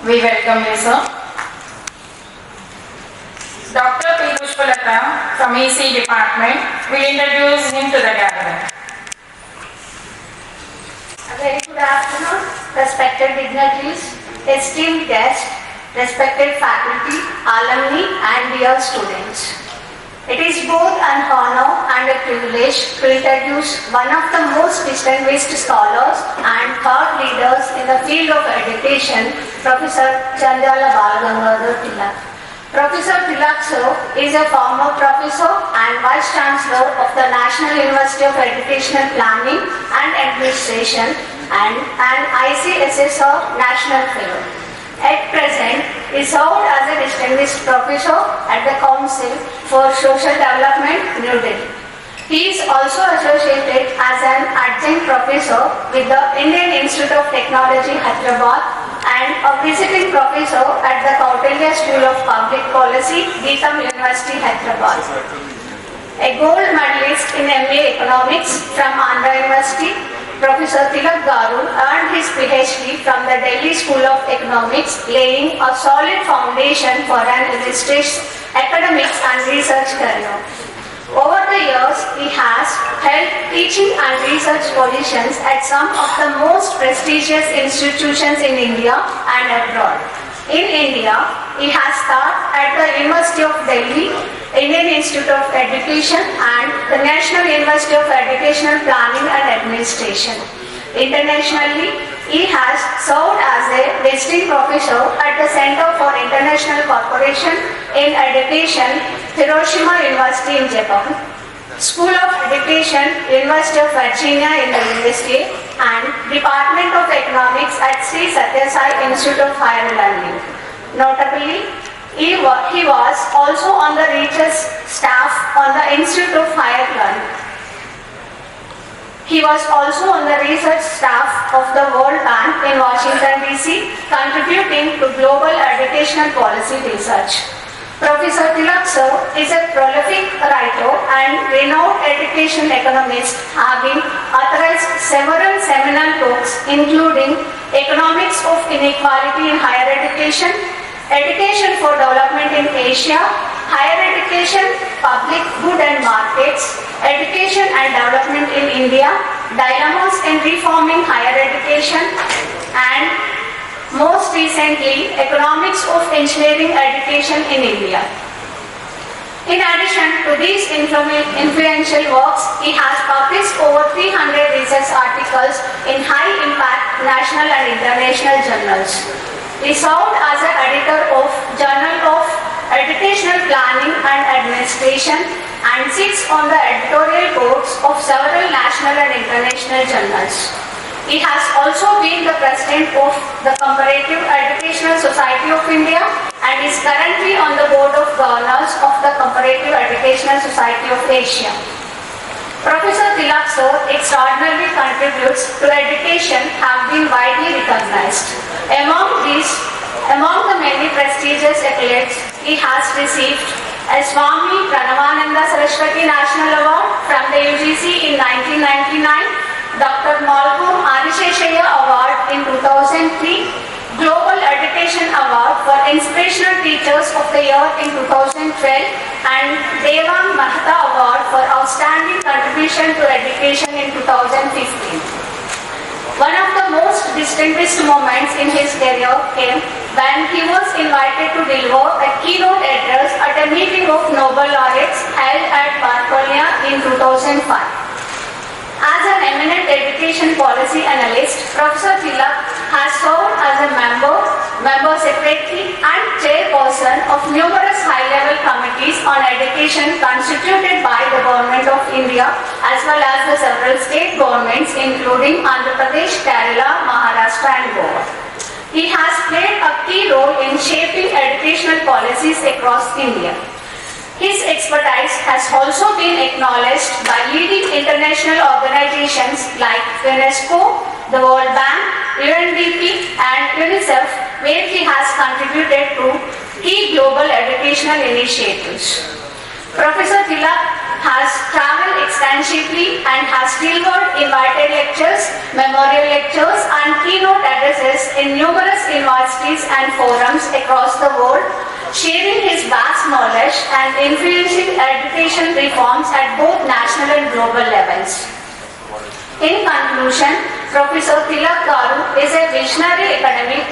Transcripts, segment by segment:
We welcome you, sir. Dr. P. Pushpalata from EC department will introduce him to the gathering. A very good afternoon, respected dignitaries, esteemed guests, respected faculty, alumni and dear students. It is both an honor and a privilege to introduce one of the most distinguished scholars and thought leaders in the field of education, Professor Bala Gangadhara Tilak. Professor Tilak sir is a former professor and Vice-Chancellor of the National University of Educational Planning and Administration and an ICSSR National Fellow. At present, he served as a distinguished professor at the Council for Social Development, New Delhi. He is also associated as an adjunct professor with the Indian Institute of Technology, Hyderabad, and a visiting professor at the Kautilya School of Public Policy, Geetham University, Hyderabad. A gold medalist in MA Economics from Andhra University, Professor Tilak Garu earned his PhD from the Delhi School of Economics, laying a solid foundation for an illustrious academics and research career. Over the years, he has held teaching and research positions at some of the most prestigious institutions in India and abroad. In India, he has taught at the University of Delhi, Indian Institute of Education and the National University of Educational Planning and Administration. Internationally, he has served as a visiting professor at the Center for International Cooperation in Education, Hiroshima University in Japan, School of Education, University of Virginia in the USA, and Department of Economics at Sri Sathya Sai Institute of Higher Learning. Notably, he was also on the research staff on the Institute of Higher Learning. He was also on the research staff of the World Bank in Washington, D.C., contributing to global educational policy research. Professor Tilak sir is a prolific writer and renowned education economist, having authored several seminal books including Economics of Inequality in Higher Education, Education for Development in Asia, Higher Education, Public Good and Markets, Education and Development in India, Dilemmas in Reforming Higher Education, and most recently, Economics of Engineering Education in India. In addition to these influential works, he has published over 300 research articles in high-impact national and international journals. He served as an editor of Journal of Educational Planning and Administration and sits on the editorial boards of several national and international journals. He has also been the president of the Comparative Educational Society of India and is currently on the board of governors of the Comparative Educational Society of Asia. Professor Tilak sir extraordinarily contributes to education have been widely recognized. Among the many prestigious accolades he has received a Swami Pranavananda Saraswati National Award from the UGC in 1999, Dr. Malcolm Adisheshaya Award in 2003, Global Education Award for Inspirational Teachers of the Year in 2012, and Devang Mahta Award for Outstanding Contribution to Education in 2015. One of the most distinguished moments in his career came when he was invited to deliver a keynote address at a meeting of Nobel laureates held at Barcelona in 2005. As an eminent education policy analyst, Professor Tilak has served as a member secretary and chairperson of numerous high-level committees on education constituted by the Government of India as well as the several state governments including Andhra Pradesh, Kerala, Maharashtra and Goa. He has played a key role in shaping educational policies across India. His expertise has also been acknowledged by leading international organizations like UNESCO, the World Bank, UNDP and UNICEF, where he has contributed to key global educational initiatives. Professor Tilak has traveled extensively and has delivered invited lectures memorial lectures and keynote addresses in numerous universities and forums across the world, sharing his vast knowledge and influencing education reforms at both national and global levels. In conclusion, Professor Tilak Garu is a visionary academic,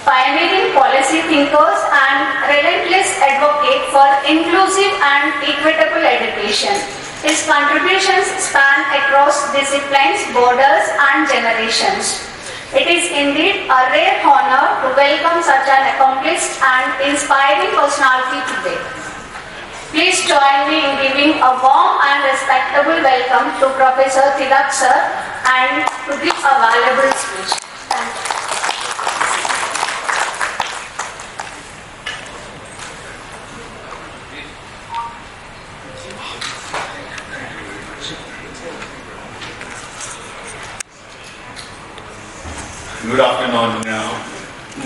pioneering policy thinkers and relentless advocate for inclusive and equitable education. His contributions span across disciplines, borders and generations. It is indeed a rare honor to welcome such an accomplished and inspiring personality today. Please join me in giving a warm and respectable welcome to Professor Tilak sir and to give a valuable speech. Thank you. Good afternoon,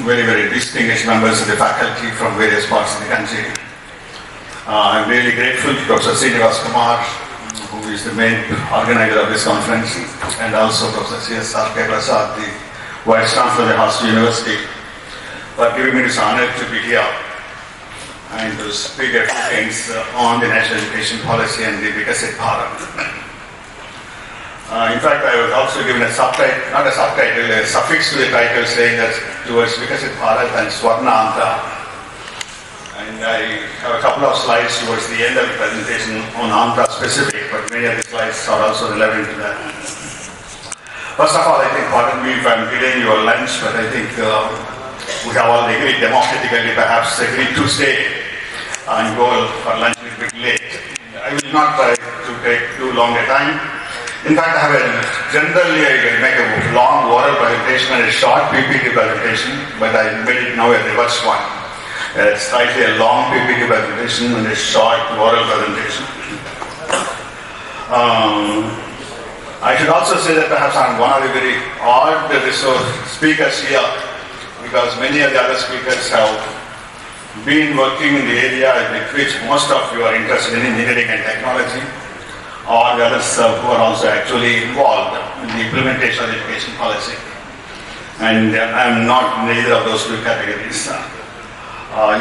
very, very distinguished members of the faculty from various parts of the country. I'm really grateful to Professor Srinivas Kumar, who is the main organizer of this conference, and also Professor C.S.R. Prasad, the Vice-Chancellor of the Hostel University, for giving me this honor to be here and to speak a few things on the national education policy and the Vikasit Bharat. In fact, I was also given a subtitle, not a subtitle, a suffix to the title saying that towards Vikasit Bharat and Swarna Andhra. And I have a couple of slides towards the end of the presentation on Andhra specific, but many of the slides are also relevant to that. First of all, I think, pardon me if I'm delaying your lunch, but I think we have all agreed democratically, perhaps agreed to stay and go for lunch a bit late. I will not try to take too long a time. In fact, I make a long oral presentation and a short PPT presentation, but I made it now a reverse one. Slightly a long PPT presentation and a short oral presentation. I should also say that perhaps I'm one of the very odd speakers here, because many of the other speakers have been working in the area with which most of you are interested in, engineering and technology, or the others who are also actually involved in the implementation of education policy. And I am not in either of those two categories.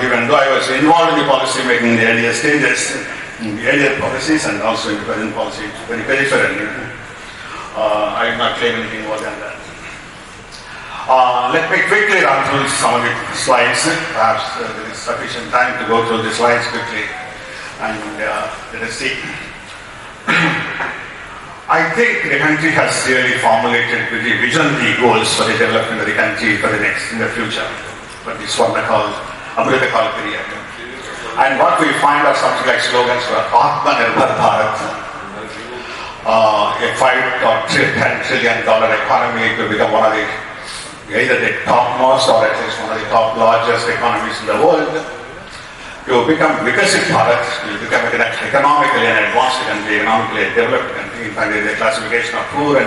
Even though I was involved in the policy making in the earlier stages, in the earlier policies and also in the present policy, very peripherally, I will not claim anything more than that. Let me quickly run through some of the slides. Perhaps there is sufficient time to go through the slides quickly. And let us see. I think the country has really formulated the visionary goals for the development of the country for the future, for the Swarna Amrita Kal period. And what we find are something like slogans for Atmanirbhar Bharat, a $5 trillion economy to become one of the either the topmost or at least one of the top largest economies in the world. To become Vikasit Bharat, to become economically an advanced country, economically a developed country. In fact, there is a classification of poor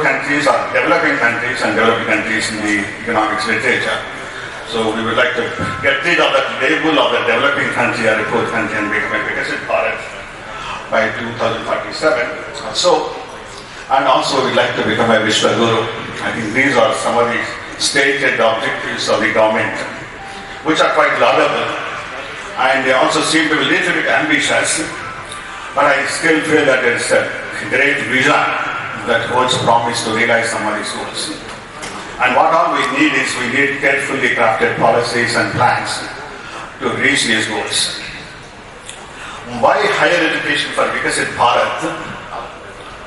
countries or developing countries and developing countries in the economics literature. So we would like to get rid of that label of the developing country or a poor country and become a Vikasit Bharat by 2047. And also we'd like to become a Vishwa Guru. I think these are some of the stated objectives of the government, which are quite laudable. And they also seem to be a little bit ambitious, but I still feel that there is a great vision that holds promise to realize some of these goals. And what all we need is carefully crafted policies and plans to reach these goals. Why higher education for Vikasit Bharat?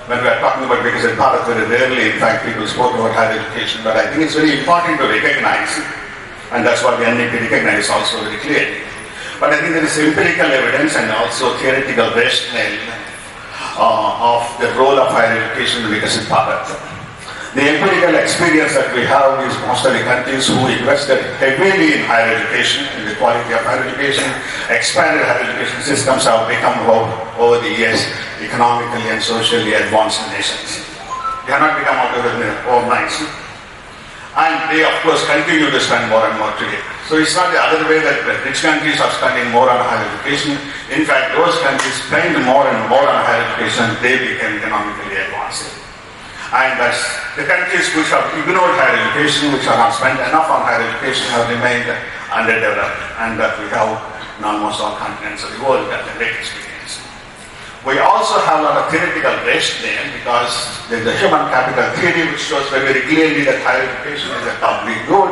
When we are talking about Vikasit Bharat, very rarely, in fact, people spoke about higher education, but I think it's very important to recognize, and that's what the NIEPA recognizes also very clearly. But I think there is empirical evidence and also theoretical rationale of the role of higher education in Vikasit Bharat. The empirical experience that we have is most of the countries who invested heavily in higher education, in the quality of higher education, expanded higher education systems have become over the years economically and socially advanced nations. They have not become overnight. And they, of course, continue to spend more and more today. So it's not the other way that rich countries are spending more on higher education. In fact, those countries spend more and more on higher education, they become economically advanced. And as the countries which have ignored higher education, which have not spent enough on higher education, have remained underdeveloped, and that we have in almost all continents of the world that the great experience. We also have a lot of theoretical rationale because there is a human capital theory which shows very clearly that higher education is a public good.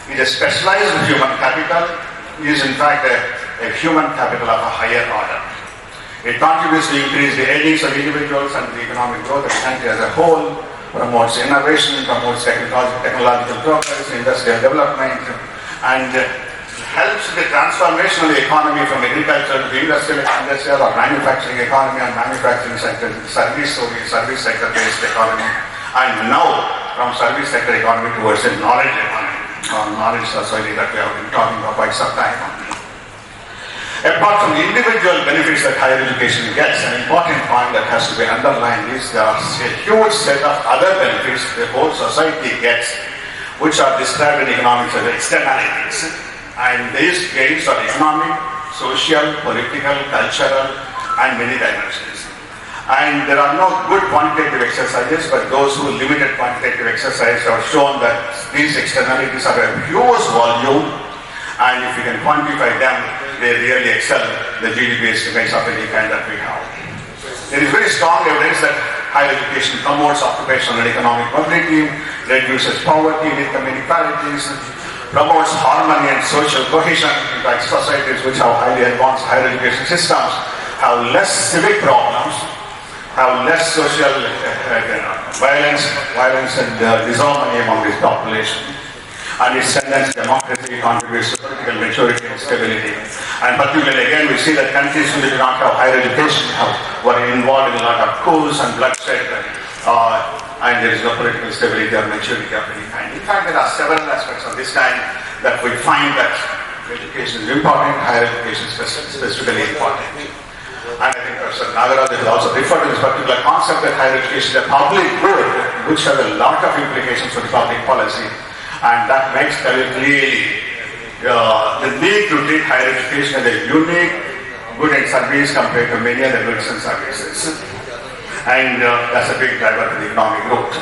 It is specialized human capital. It is in fact a human capital of a higher order. It contributes to increase the earnings of individuals and the economic growth of the country as a whole, promotes innovation, promotes technological progress, industrial development, and helps the transformation of the economy from agriculture to industrial or manufacturing economy and manufacturing sector to service sector based economy, and now from service sector economy towards a knowledge economy or knowledge society that we have been talking about quite some time. Apart from the individual benefits that higher education gets, an important point that has to be underlined is there are a huge set of other benefits the whole society gets, which are described in economics as externalities. And these gains are economic, social, political, cultural, and many dimensions. And there are no good quantitative exercises, but those who limited quantitative exercise have shown that these externalities are a huge volume, and if you can quantify them, they really excel the GDP estimates of any kind that we have. There is very strong evidence that higher education promotes occupational and economic mobility, reduces poverty and income inequalities, promotes harmony and social cohesion. In fact, societies which have highly advanced higher education systems have less civic problems, have less social violence and disharmony among this population. And its tendency democracy contributes to political maturity and stability. And particularly again we see that countries which do not have higher education were involved in a lot of coups and bloodshed, and there is no political stability or maturity of any kind. In fact, there are several aspects of this kind that we find that education is important, higher education is specifically important. And I think Prof. Nagaraj has also referred to this particular concept that higher education is a public good, which has a lot of implications for the public policy. And that makes clearly the need to treat higher education as a unique good and service compared to many other goods and services. And that's a big driver to the economic growth.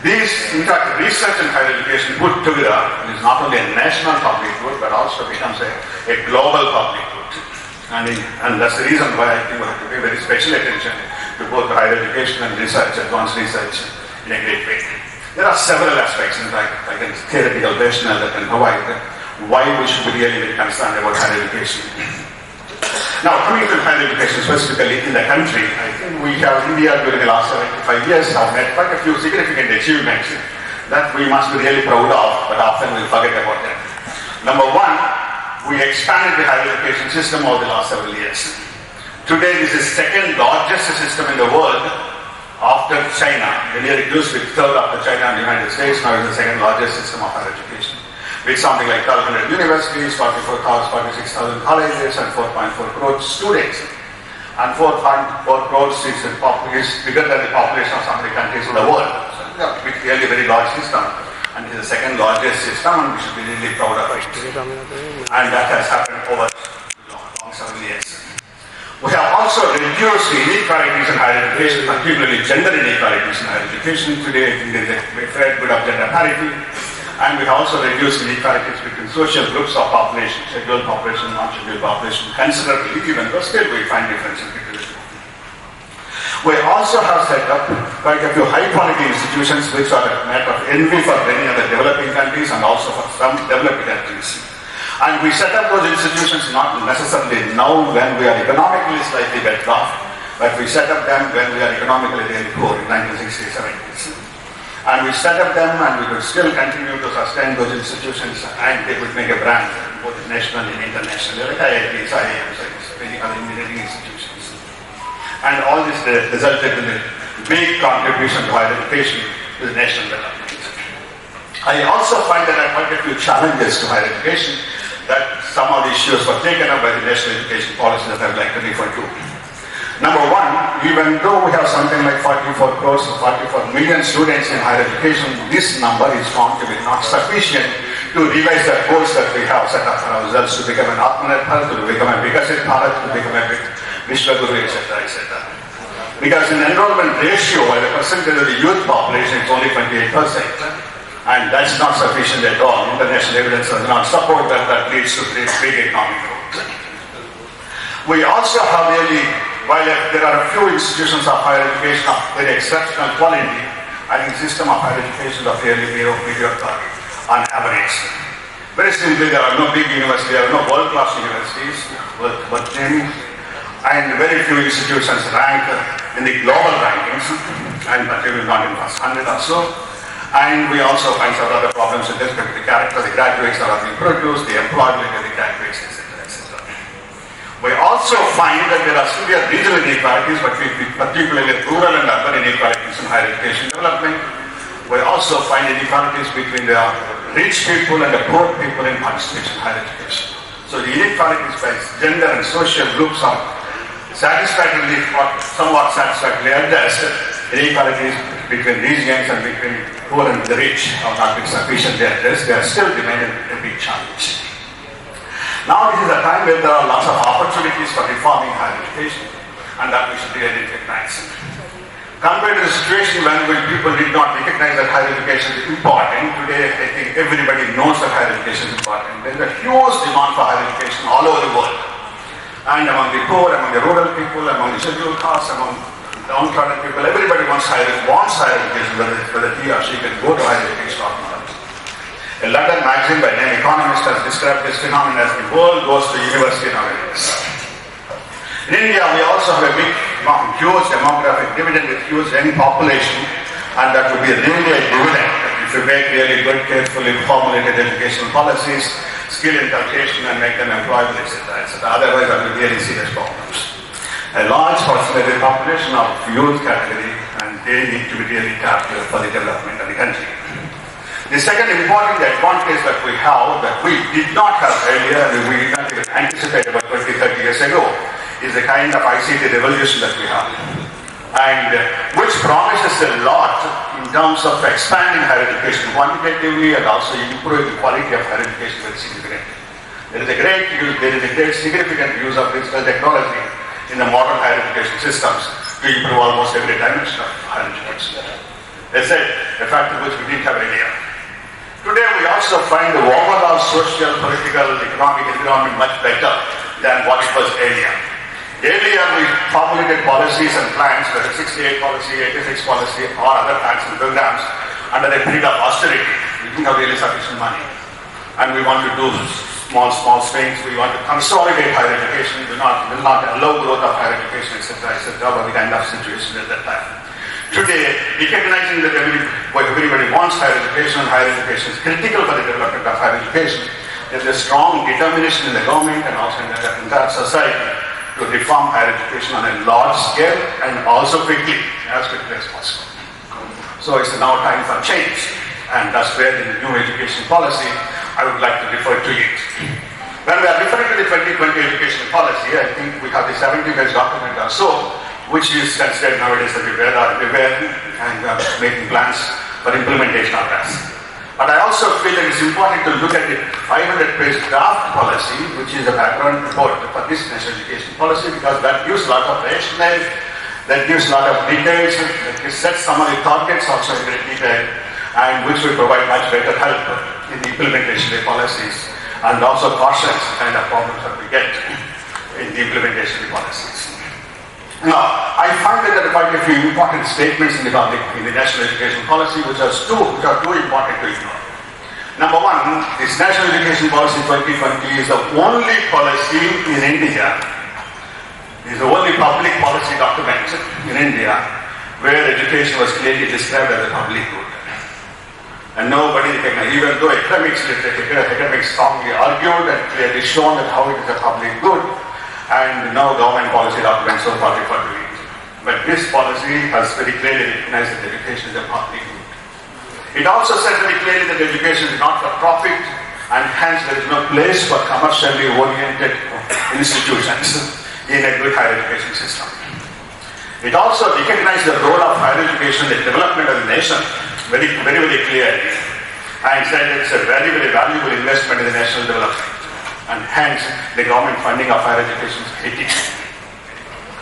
In fact, research in higher education put together is not only a national public good, but also becomes a global public good. And that's the reason why I think we have to pay very special attention to both higher education and research, advanced research, in a great way. There are several aspects, in fact, like a theoretical rationale that can provide why we should be really very concerned about higher education. Now, coming to higher education specifically in the country, I think we have, India during the last 75 years have made quite a few significant achievements that we must be really proud of, but often we forget about them. Number one, we expanded the higher education system over the last several years. Today, this is the second largest system in the world after China. Earlier it used to be third after China and the United States, now it's the second largest system of higher education. With something like 1,200 universities, 46,000 colleges, and 4.4 crore students. And 4.4 crores is bigger than the population of some of the countries in the world. So it's really a very large system. And it is the second largest system, and we should be really proud of it. And that has happened over long several years. We have also reduced the inequalities in higher education, particularly gender inequalities in higher education. Today, I think there is a fair bit of gender parity. And we have also reduced inequalities between social groups of population, scheduled population, non-scheduled population, considerably, even though still we find differences between the two. We also have set up quite a few high-quality institutions which are a matter of envy for many other developing countries and also for some developing countries. And we set up those institutions not necessarily now when we are economically slightly better off, but we set up them when we are economically really poor in 1960s, 70s. And we set up them and we could still continue to sustain those institutions and they would make a brand both nationally and internationally, like IITs, IIMs, many other engineering institutions. And all this resulted in a big contribution to higher education to the national development. I also find that there are quite a few challenges to higher education, that some of the issues were taken up by the national education policy that I would like to refer to. Number one, even though we have something like 44 crores or 44 million students in higher education, this number is found to be not sufficient to revise the goals that we have set up for ourselves to become an Atmanirbhar Bharat, to become a Vikasit Bharat, to become a Vishwaguru, etc., etc. Because in enrollment ratio, as a percentage of the youth population, it's only 28%. And that's not sufficient at all. International evidence does not support that. That leads to big economic growth. We also have really, while there are a few institutions of higher education of very exceptional quality, I think system of higher education of really mediocre on average. Very simply, there are no big universities, there are no world-class universities worth naming, and very few institutions rank in the global rankings, and particularly not in first 100 or so. And we also find some other problems with respect to the character of the graduates that are being produced, the employability of the graduates, etc., etc. We also find that there are severe regional inequalities, particularly rural and urban inequalities in higher education development. We also find inequalities between the rich people and the poor people in participation in higher education. So the inequalities by gender and social groups are satisfactorily or somewhat satisfactorily addressed. Inequalities between regions and between poor and the rich have not been sufficiently addressed. They are still remaining a big challenge. Now this is a time where there are lots of opportunities for reforming higher education, and that we should really recognize. Compared to the situation when people did not recognize that higher education is important, today I think everybody knows that higher education is important. There is a huge demand for higher education all over the world. And among the poor, among the rural people, among the scheduled castes, among downtrodden people, everybody wants higher education, whether he or she can go to higher education or not. A London magazine by name Economist has described this phenomenon as the world goes to university nowadays. In India, we also have a big, huge demographic dividend with huge young population, and that would be really a dividend if you make really good, carefully formulated educational policies, skill inculcation, and make them employable, etc., etc. Otherwise, that will be really serious problems. A large percentage of the population of youth category, and they need to be really tapped for the development of the country. The second important advantage that we have, that we did not have earlier, and we did not even anticipate about 20, 30 years ago, is the kind of ICT revolution that we have, and which promises a lot in terms of expanding higher education quantitatively and also improving the quality of higher education very significantly. There is a great significant use of digital technology in the modern higher education systems to improve almost every dimension of higher education. They said, a fact which we didn't have earlier. Today we also find the overall social, political, economic environment much better than what it was earlier. Earlier we formulated policies and plans, whether 68 policy, 86 policy, or other plans and programs under a period of austerity. We didn't have really sufficient money. And we want to do small things. We want to consolidate higher education. We will not allow growth of higher education, etc., etc., was the kind of situation at that time. Today, recognizing that everybody wants higher education is critical for the development of higher education, there is a strong determination in the government and also in the entire society to reform higher education on a large scale and also quickly as possible. So it's now time for change, and that's where the new education policy, I would like to refer to it. When we are referring to the 2020 education policy, I think we have the 70-page document or so, which is considered nowadays everywhere, and we are making plans for implementation of that. But I also feel it is important to look at the 500-page draft policy, which is a background report for this national education policy, because that gives a lot of rationale, that gives a lot of details, that sets some of the targets also in great detail, and which will provide much better help in the implementation of the policies, and also cautions the kind of problems that we get in the implementation of the policies. Now, I find that there are quite a few important statements in the national education policy, which are too important to ignore. Number one, this national education policy 2020 is the only policy in India, is the only public policy document in India where education was clearly described as a public good. And nobody recognized, even though academics strongly argued and clearly shown that how it is a public good, and no government policy document so far referred to it. But this policy has very clearly recognized that education is a public good. It also said very clearly that education is not for profit, and hence there is no place for commercially oriented institutions in a good higher education system. It also recognized the role of higher education in the development of the nation very clearly, and said it's a very valuable investment in the national development, and hence the government funding of higher education is critical.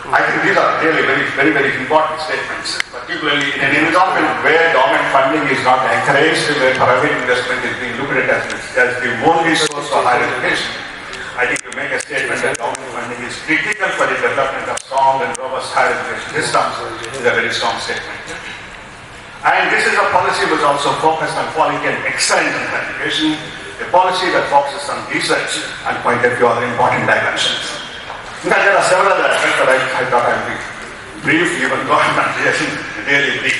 I think these are really very important statements, particularly in an environment where government funding is not encouraged, where private investment is being looked at as the only source for higher education. I think to make a statement that government funding is critical for the development of strong and robust higher education systems is a very strong statement. And this is a policy which also focused on quality and excellence in higher education, a policy that focuses on research and quite a few other important dimensions. In fact, there are several aspects that I thought I would be brief, even though I'm not really brief.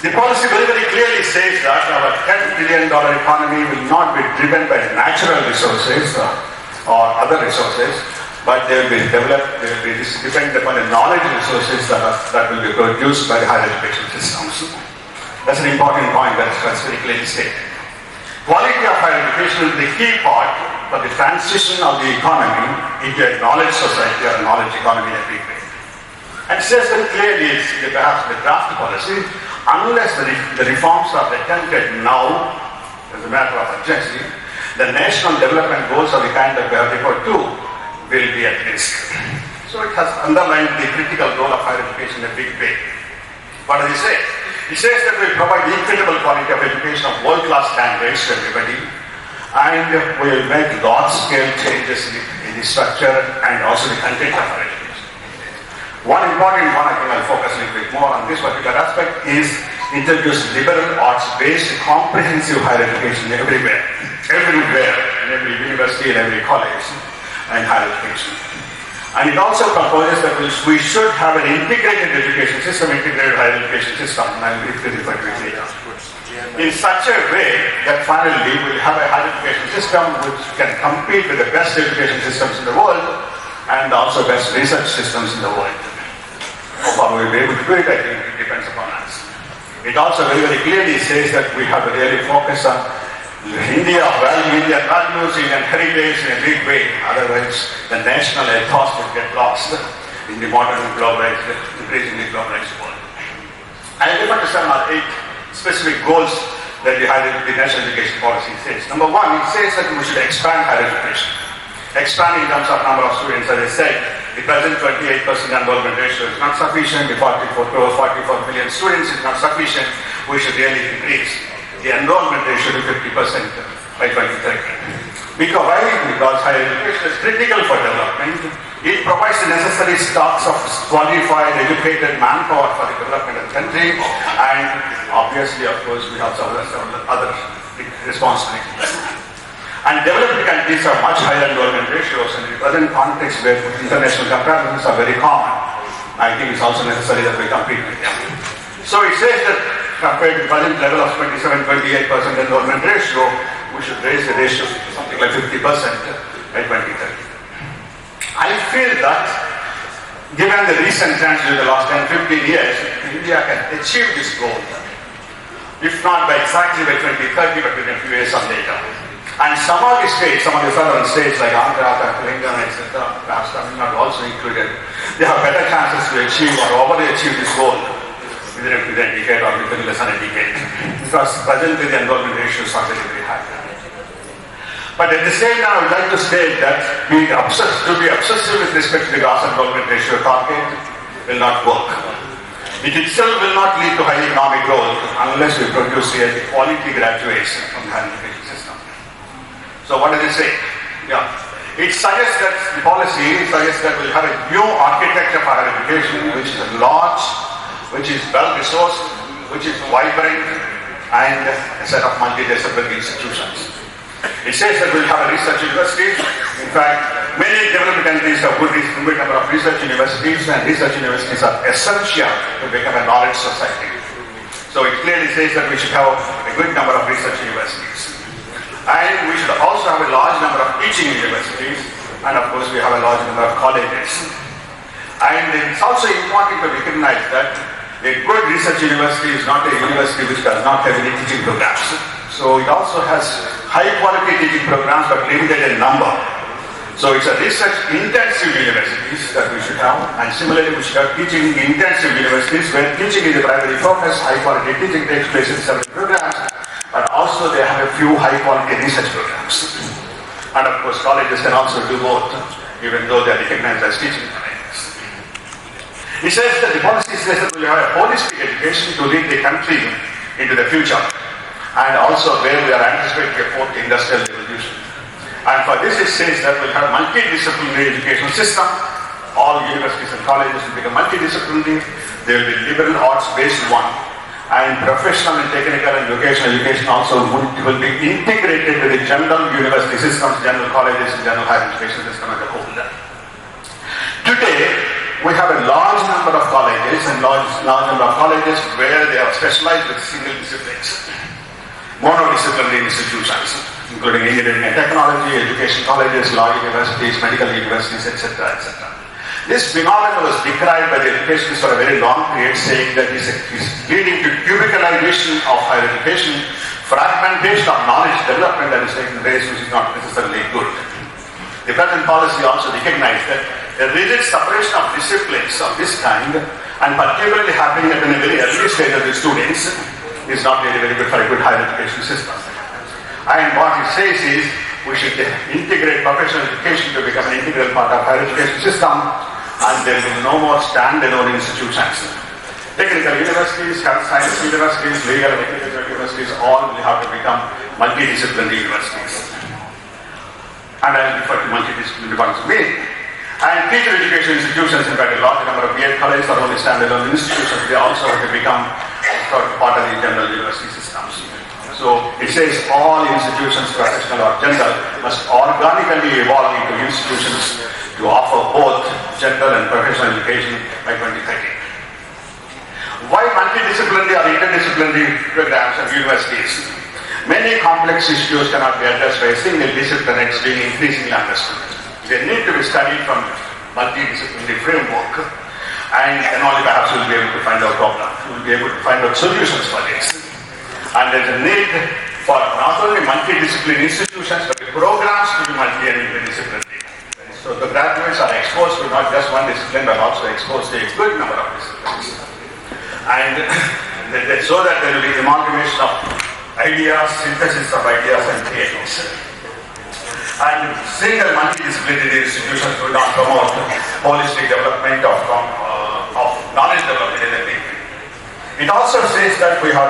The policy very clearly says that our $10 trillion economy will not be driven by natural resources or other resources, but they will be developed, they will be dependent upon the knowledge resources that will be produced by the higher education systems. That's an important point that's very clearly stated. Quality of higher education is the key part for the transition of the economy into a knowledge society or a knowledge economy in a big way. And it says that clearly, it's perhaps the draft policy, unless the reforms are attempted now, as a matter of urgency, the national development goals of the kind that we have referred to will be at risk. So it has underlined the critical role of higher education in a big way. What does it say? It says that we provide equitable quality of education of world-class standards to everybody, and we will make large-scale changes in the structure and also the content of higher education. One important one, I think I'll focus a little bit more on this particular aspect, is introduce liberal arts-based comprehensive higher education everywhere, in every university, in every college, and higher education. And it also proposes that we should have an integrated education system, integrated higher education system, and I'll briefly refer to it later. In such a way that finally we'll have a higher education system which can compete with the best education systems in the world and also best research systems in the world. How far we'll be able to do it, I think it depends upon us. It also very clearly says that we have to really focus on Indian values, Indian heritage in a big way. Otherwise, the national ethos will get lost in the modern globalized, increasingly globalized world. I refer to 7 or 8 specific goals that the national education policy says. Number one, it says that we should expand higher education. Expand in terms of number of students, as I said. The present 28% enrollment ratio is not sufficient. The 44 million students is not sufficient. We should really increase the enrollment ratio to 50% by 2030. Because higher education is critical for development. It provides the necessary stocks of qualified, educated manpower for the development of the country, and obviously, of course, we have several other responsibilities. And developing countries have much higher enrollment ratios, and in the present context where international comparisons are very common, I think it's also necessary that we compete with them. So it says that compared to the present level of 27-28% enrollment ratio, we should raise the ratio to something like 50% by 2030. I feel that given the recent trends in the last 10-15 years, India can achieve this goal, if not by exactly by 2030, but within a few years or later. And some of the states, some of the southern states like Andhra, Kakinada, etc., perhaps Tamil Nadu also included, they have better chances to achieve or overachieve this goal within a decade or within less than a decade. Because presently the enrollment ratios are very high. But at the same time, I would like to state that to be obsessive with respect to the gross enrollment ratio target will not work. It itself will not lead to high economic growth unless we produce a quality graduates from the higher education system. So what does it say? Yeah. It suggests that the policy suggests that we'll have a new architecture for higher education which is large, which is well-resourced, which is vibrant, and a set of multidisciplinary institutions. It says that we'll have a research university. In fact, many developed countries have good number of research universities, and research universities are essential to become a knowledge society. So it clearly says that we should have a good number of research universities. And we should also have a large number of teaching universities, and of course we have a large number of colleges. And it's also important to recognize that a good research university is not a university which does not have any teaching programs. So it also has high quality teaching programs but limited in number. So it's a research intensive universities that we should have, and similarly we should have teaching intensive universities where teaching is the primary focus, high quality teaching takes place in several programs, but also they have a few high quality research programs. And of course colleges can also do both, even though they are recognized as teaching colleges. He says that the policy says that we have a holistic education to lead the country into the future, and also where we are anticipating a fourth industrial revolution. And for this it says that we'll have multidisciplinary education system. All universities and colleges will become multidisciplinary. There will be liberal arts based one, and professional and technical and vocational education also will be integrated with the general university systems, general colleges and general higher education system as a whole. Today, we have a large number of colleges and large number of colleges where they are specialized with single disciplines, monodisciplinary institutions, including engineering and technology, education colleges, law universities, medical universities, etc., etc. This phenomenon was decried by the educationists for a very long period, saying that it is leading to cubicalization of higher education, fragmentation of knowledge development that is taking place, which is not necessarily good. The present policy also recognized that a rigid separation of disciplines of this kind, and particularly happening at a very early stage of the students, is not really very good for a good higher education system. And what it says is, we should integrate professional education to become an integral part of higher education system, and there will be no more standalone institutions. Technical universities, health science universities, legal and technical universities, all will have to become multidisciplinary universities. And I will refer to multidisciplinary ones again. And teacher education institutions, in fact, a large number of BEd colleges are only standalone institutions. They also have to become part of the general university systems. So it says all institutions, professional or general, must organically evolve into institutions to offer both general and professional education by 2030. Why multidisciplinary or interdisciplinary programs at universities? Many complex issues cannot be addressed by a single discipline. It's being increasingly understood. They need to be studied from multidisciplinary framework, and then only perhaps we'll be able to find out problems. We'll be able to find out solutions for this. And there's a need for not only multidisciplinary institutions, but the programs to be multi and interdisciplinary. So the graduates are exposed to not just one discipline, but also exposed to a good number of disciplines. And so that there will be amalgamation of ideas, synthesis of ideas and creations. And single multidisciplinary institutions will not promote holistic development of knowledge development in a big way. It also says that we are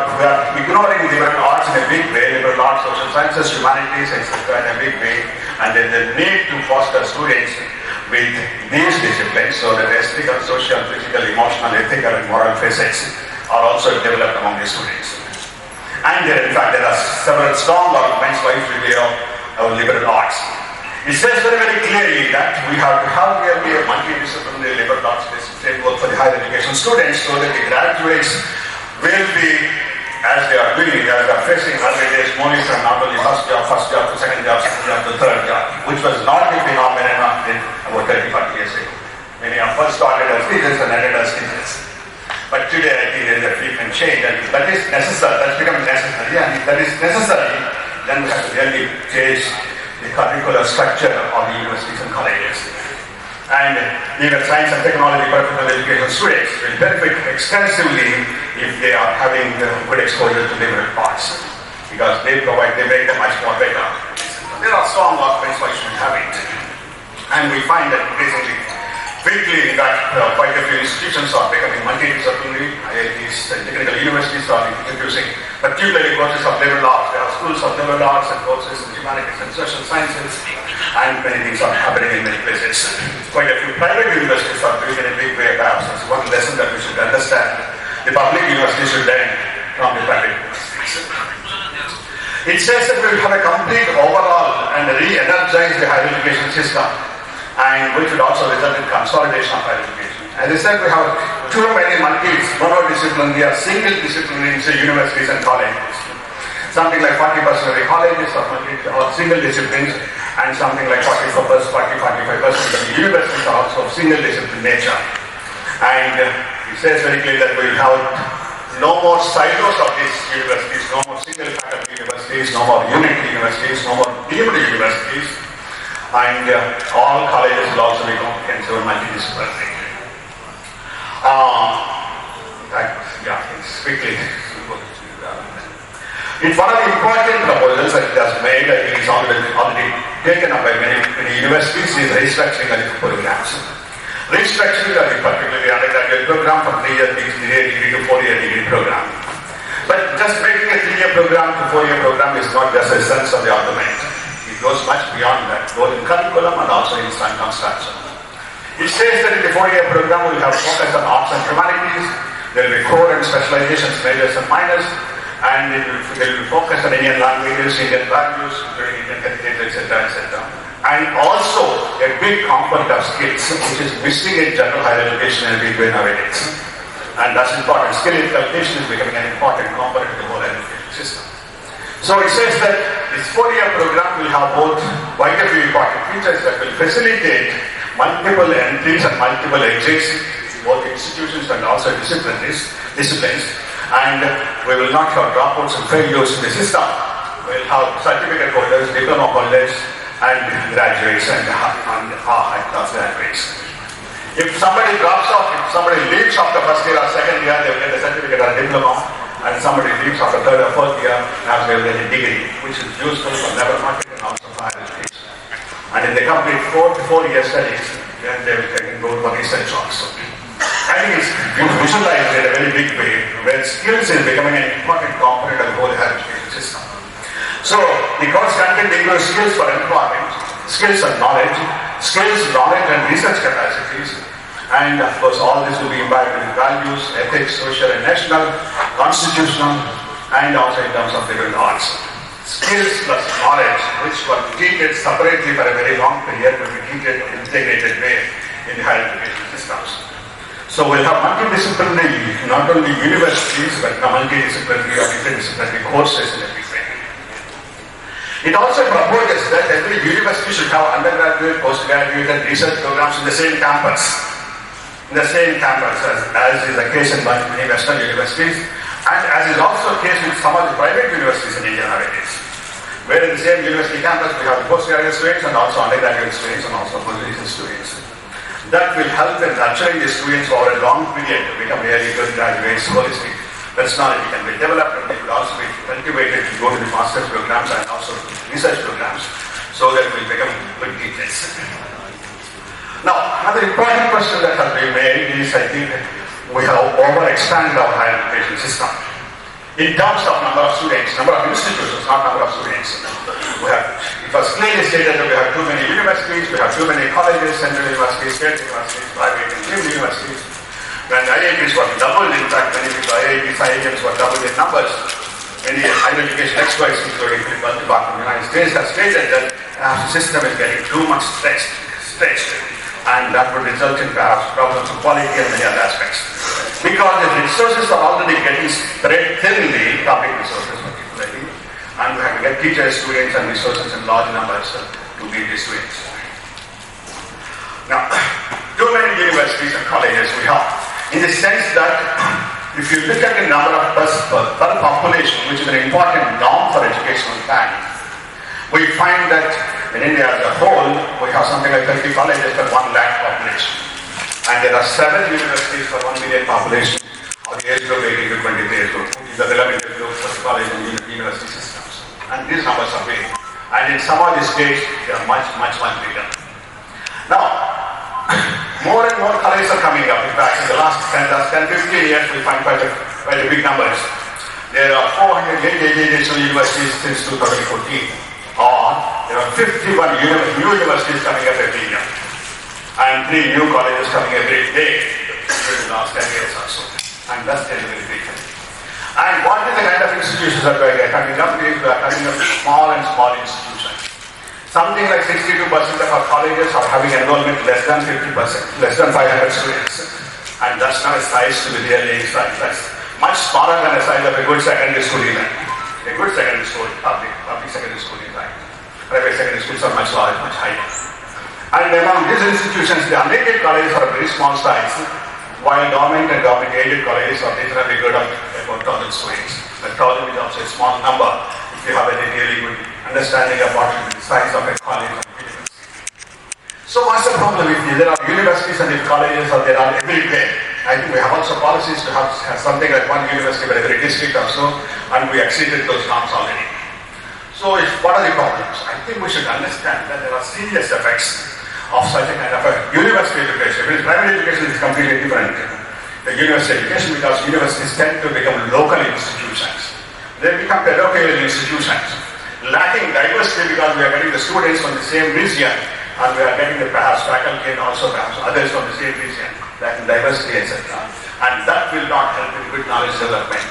ignoring liberal arts in a big way, liberal arts, social sciences, humanities, etc. in a big way, and there's a need to foster students with these disciplines so that aesthetical, social, physical, emotional, ethical and moral facets are also developed among the students. And in fact there are several strong arguments why it should be of liberal arts. It says very, very clearly that we have to have really a multidisciplinary liberal arts framework for the higher education students so that the graduates will be, as they are doing, as they are facing early days, moving from not only first job to second job to third job, which was not the phenomenon in about 30-40 years ago. Many of us started as teachers and ended as teachers. But today I think there is a frequent change, and that is necessary, that's becoming necessary, and if that is necessary, then we have to really change the curricular structure of the universities and colleges. And even science and technology professional education students will benefit extensively if they are having good exposure to liberal arts, because they make them much more better. There are strong arguments why you should have it. And we find that basically quickly that quite a few institutions are becoming multidisciplinary. IITs and technical universities are introducing particularly courses of liberal arts. There are schools of liberal arts and courses in humanities and social sciences, and many things are happening in many places. Quite a few private universities are doing it in a big way. Perhaps that's one lesson that we should understand. The public universities should learn from the private universities. It says that we will have a complete overhaul and re-energize the higher education system, and which would also result in consolidation of higher education. As I said, we have too many monodisciplinary or single disciplinary universities and colleges. Something like 40% of the colleges are single disciplines, and something like 45% of the universities are also of single discipline nature. And it says very clearly that we will have no more silos of these universities, no more single faculty universities, no more unit universities, no more deemed universities. And all colleges will also be comprehensive and multidisciplinary. It's quickly. It's one of the important proposals that it has made. I think it's already taken up by many universities, is restructuring curriculum programs. Restructuring of the particularly undergraduate program from 3-year degree to 4-year degree program. But just making a 3-year program to 4-year program is not just a sense of the argument. It goes much beyond that, both in curriculum and also in construction. It says that in the 4-year program we will have focus on arts and humanities, there will be core and specializations, majors and minors, and it will be focused on Indian languages, Indian values, including Indian heritage, etc., etc. And also a big component of skills, which is missing in general higher education and between nowadays. And that's important. Skill inculcation is becoming an important component of the whole education system. So it says that this 4-year program will have both quite a few important features that will facilitate multiple entries and multiple exits, both institutions and also disciplines. And we will not have dropouts and failures in the system. We will have certificate holders, diploma holders, and graduates and high-class graduates. If somebody drops off, if somebody leaves after first year or second year, they will get a certificate or diploma, and somebody leaves after third or fourth year, perhaps they will get a degree, which is useful for labor market and also for higher education. And if they complete 4-4-year studies, then they can go for research also. I think it's visualized in a very big way, where skills is becoming an important component of the whole higher education system. So, the course content includes skills for employment, skills and knowledge and research capacities, and of course all this will be imbibed in values, ethics, social and national, constitutional, and also in terms of liberal arts. Skills plus knowledge, which were treated separately for a very long period, will be treated in an integrated way in the higher education systems. So we'll have multidisciplinary, not only universities, but multidisciplinary or interdisciplinary courses in every way. It also proposes that every university should have undergraduate, postgraduate and research programs in the same campus. As is the case in many Western universities, and as is also the case with some of the private universities in India nowadays. Where in the same university campus we have the postgraduate students and also undergraduate students and also postgraduate students. That will help in nurturing the students over a long period to become really good graduates, holistic personality can be developed, and they will also be cultivated to go to the master's programs and also research programs, so that we become good teachers. Now, another important question that has been made is, I think, we have overexpanded our higher education system. In terms of number of students, number of institutions, not number of students. It was clearly stated that we have too many universities, we have too many colleges, central universities, state universities, private and new universities. When IITs were doubled, in fact, many people, IIMs were doubled in numbers. Many higher education experts, including the Department of the United States, have stated that the system is getting too much stretched, and that would result in perhaps problems of quality and many other aspects. Because the resources are already getting spread thinly, public resources particularly, and we have to get teachers, students, and resources in large numbers to meet these students. Now, too many universities and colleges we have, in the sense that if you look at the number of per population, which is an important norm for educational planning, we find that in India as a whole, we have something like 30 colleges per 1 lakh population. And there are 7 universities per 1 million population of the age group 18 to 23 years group, which is the relevant age group for the college and university systems. And these numbers are big. And in some of the states, they are much bigger. Now, more and more colleges are coming up. In fact, in the last 10-15 years, we find quite a big numbers. There are 488 universities since 2014. Or there are 51 new universities coming up every year. And 3 new colleges coming every day in the last 10 years or so. And that's very big. And what is the kind of institutions that we are coming up with? We are coming up with small institutions. Something like 62% of our colleges are having enrollment less than 50%, less than 500 students. And that's not a size to be really size. That's much smaller than the size of a good secondary school even. A good secondary school, public secondary school in fact. Private secondary schools are much larger, much higher. And among these institutions, the unaided colleges are very small size, while government and government-aided colleges are reasonably good at about 1,000 students. 1,000 is also a small number if you have a really good understanding of what is the size of a college. So what's the problem if there are universities and if colleges are there are everywhere? I think we have also policies to have something like 1 university per every district or so, and we exceeded those norms already. So what are the problems? I think we should understand that there are serious effects of such a kind of a university education. Because primary education is completely different. The university education, because universities tend to become local institutions. They become parochial institutions, lacking diversity because we are getting the students from the same region and we are getting the perhaps faculty and also perhaps others from the same region, lacking diversity, etc. And that will not help in good knowledge development.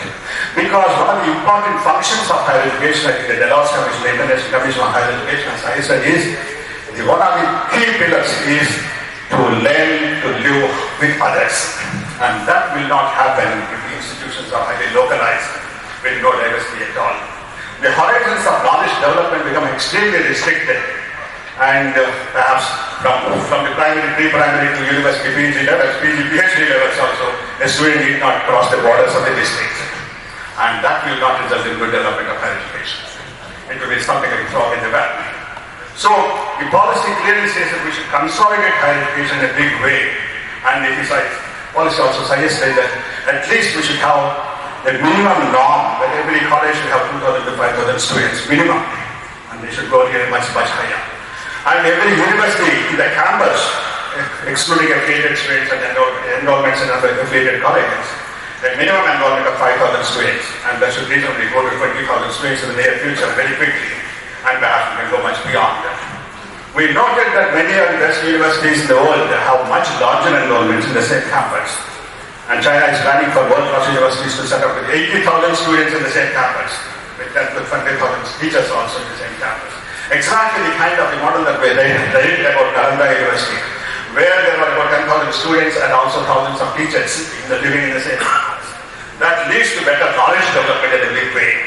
Because one of the important functions of higher education, I think the Delos Commission, the International Commission on Higher Education, as I said, is one of the key pillars is to learn to live with others. And that will not happen if the institutions are highly localized with no diversity at all. The horizons of knowledge development become extremely restricted. And perhaps from the primary, pre-primary to university PG levels, PhD levels also, a student need not cross the borders of the district. And that will not result in good development of higher education. It will be something like a frog in the well. So, the policy clearly says that we should consolidate higher education in a big way. And it is like, policy also suggested that at least we should have a minimum norm, that every college should have 2,000 to 5,000 students, minimum. And they should go here much, much higher. And every university in the campus, excluding affiliated students and enrollments in other affiliated colleges, a minimum enrollment of 5,000 students, and that should reasonably go to 20,000 students in the near future very quickly, and perhaps we can go much beyond that. We noted that many of the best universities in the world have much larger enrollments in the same campus, and China is planning for world-class universities to set up with 80,000 students in the same campus, with 10,000 to 20,000 teachers also in the same campus. Exactly the kind of the model that we read about Kakinada University, where there were about 10,000 students and also thousands of teachers living in the same campus. That leads to better knowledge development in a big way.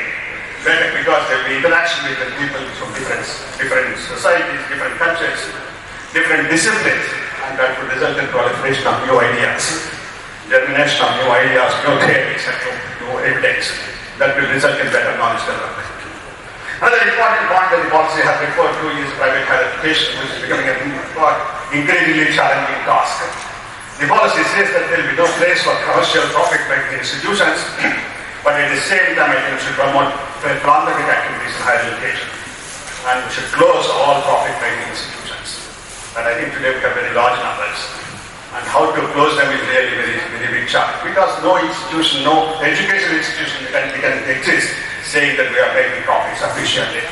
Better because there will be interaction with the people from different societies, different cultures, different disciplines, and that would result in proliferation of new ideas, germination of new ideas, new theories, and new evidence. That will result in better knowledge development. Another important point that the policy has referred to is private higher education, which is becoming an increasingly challenging task. The policy says that there will be no place for commercial profit-making institutions, but at the same time, I think we should promote philanthropic activities in higher education. And we should close all profit-making institutions. And I think today we have very large numbers. And how to close them is really very, very big challenge. Because no institution, no educational institution can exist saying that we are making profits sufficiently,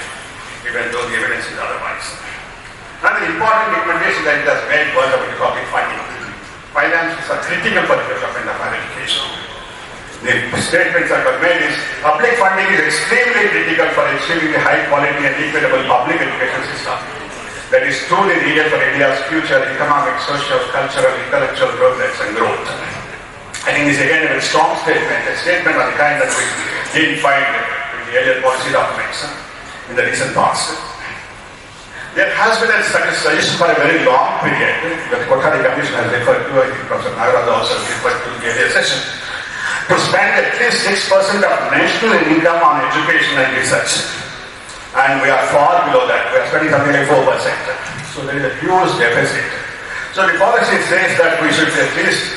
even though the evidence is otherwise. Another important recommendation that it has made was about the public funding. Finances are critical for the development of higher education. The statements that were made is public funding is extremely critical for achieving a high quality and equitable public education system that is truly needed for India's future economic, social, cultural, intellectual progress and growth. I think this is again a very strong statement, a statement of the kind that we didn't find in the earlier policy documents in the recent past. There has been a suggestion for a very long period that the Kothari Commission has referred to, I think Professor Nagaraj also referred to in the earlier session, to spend at least 6% of national income on education and research. And we are far below that. We are spending something like 4%. So there is a huge deficit. So the policy says that we should at least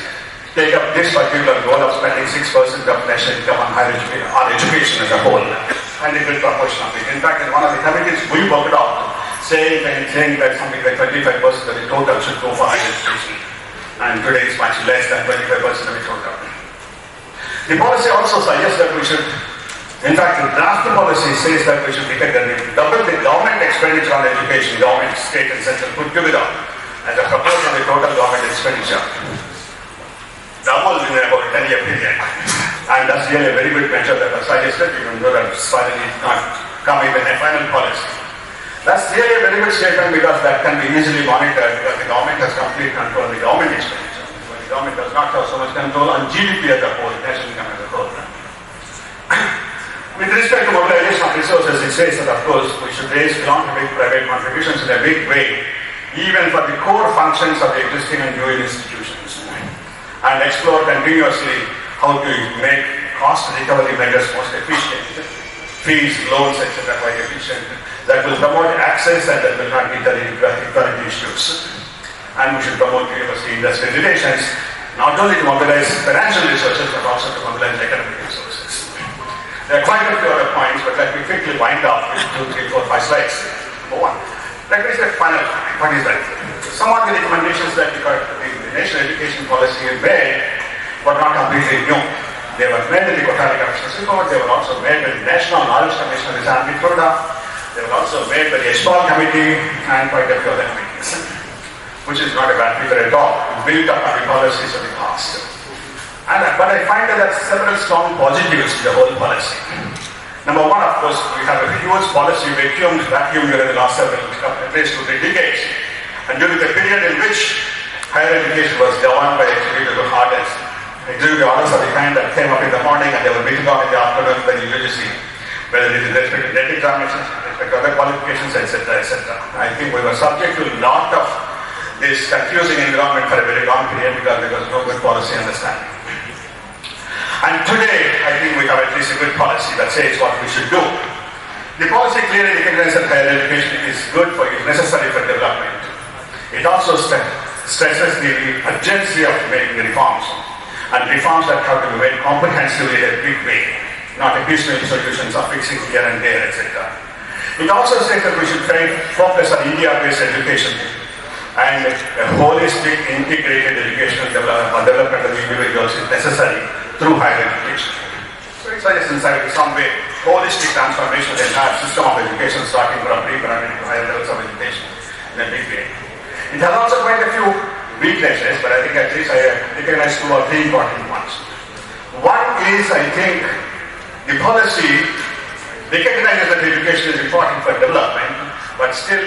take up this particular goal of spending 6% of national income on education as a whole, and a good proportion of it. In fact, in one of the committees we worked out, saying that something like 25% of the total should go for higher education, and today it's much less than 25% of the total. The policy also suggests that we should, in fact, the draft policy says that we should double the government expenditure on education, government, state and central put together as a proportion of the total government expenditure. Double in about a 10-year period. And that's really a very good measure that was suggested, even though that certainly not come even a final policy. That's really a very good statement because that can be easily monitored because the government has complete control of the government expenditure. But the government does not have so much control on GDP as a whole, national income as a whole. With respect to mobilization of resources, it says that of course we should raise philanthropic private contributions in a big way, even for the core functions of the existing and new institutions. And explore continuously how to make cost recovery measures most efficient, fees, loans, etc. quite efficient, that will promote access and that will not deter equality issues. And we should promote university-industry relations, not only to mobilize financial resources, but also to mobilize economic resources. There are quite a few other points, but let me quickly wind up with 2, 3, 4, 5 slides. Number one, Let me say final point is that some of the recommendations that the national education policy made were not completely new. They were made in the Kothari Commission's report, they were also made by the National Knowledge Commission of the Assembly they were also made by the Espal Committee and quite a few other committees, which is not a bad figure at all, built up on the policies of the past. But I find that there are several strong positives to the whole policy. Number one, of course, we have a huge policy vacuum during the last several, at least 2-3 decades. And during the period in which higher education was governed by executive orders of the kind that came up in the morning and they were meeting up in the afternoon by the UGC, whether it is respect to net examinations, respect to other qualifications, etc., etc. I think we were subject to a lot of this confusing environment for a very long period because there was no good policy understanding. And today, I think we have at least a good policy that says what we should do. The policy clearly recognizes that higher education is good for, is necessary for development. It also stresses the urgency of making reforms, and reforms that have to be made comprehensively in a big way, not a piecemeal solutions of fixing here and there, etc. It also says that we should try to focus on India-based education and a holistic, integrated educational development of the individuals is necessary through higher education. So it suggests inside some way holistic transformation of the entire system of education starting from pre-primary to higher levels of education in a big way. It has also quite a few weaknesses, but I think at least I recognize 2 or 3 important ones. One is, I think, the policy recognizes that education is important for development, but still